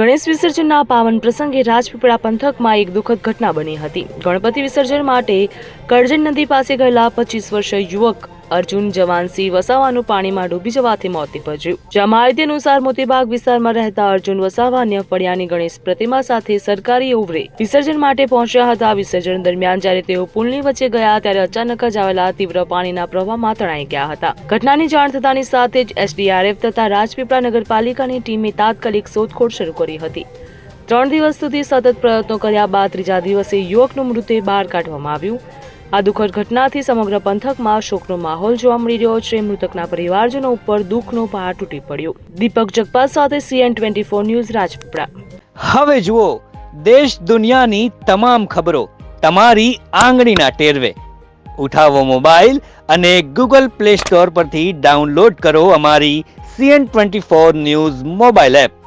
ગણેશ વિસર્જનના પાવન પ્રસંગે રાજપીપળા પંથકમાં એક દુઃખદ ઘટના બની હતી। ગણપતિ વિસર્જન માટે કરજણ નદી પાસે ગયેલા 25 વર્ષીય યુવક અર્જુન જવાનસિંહ વસાવાનું પાણીમાં ડૂબી જવાથી મોત નીપજ્યું। જ્યાં માહિતી અનુસાર મોતીબાગ વિસ્તારમાં રહેતા અર્જુન વસાવા અન્ય ફળિયાની ગણેશ પ્રતિમા સાથે સરકારી ઓવરે વિસર્જન માટે પહોંચ્યા હતા। વિસર્જન દરમિયાન જ્યારે તેઓ પુલની વચ્ચે ગયા ત્યારે અચાનક જ આવેલા તીવ્ર પાણીના પ્રવાહમાં તણાઈ ગયા હતા। ઘટનાની જાણ થતાની સાથે જ એસડીઆરએફ તથા રાજપીપળા નગરપાલિકાની ટીમે તાત્કાલિક શોધખોળ શરૂ કરી હતી। 3 દિવસ સુધી સતત પ્રયત્નો કર્યા બાદ ત્રીજા દિવસે યુવકનું મૃતદેહ બહાર કાઢવામાં આવ્યું। આ દુઃખદ ઘટનાથી સમગ્ર પંથકમાં શોકનો માહોલ જોવા મળી રહ્યો છે। મૃતકના પરિવારજનો ઉપર દુઃખનો પહાડ તૂટી પડ્યો। દીપક જગપાલ સાથે CN24 ન્યૂઝ રાજપીપળા। હવે જુઓ દેશ દુનિયાની તમામ ખબરો તમારી આંગળીના ટેરવે। ઉઠાવો મોબાઈલ અને Google Play Store પરથી ડાઉનલોડ કરો અમારી CN24 ન્યૂઝ મોબાઈલ એપ।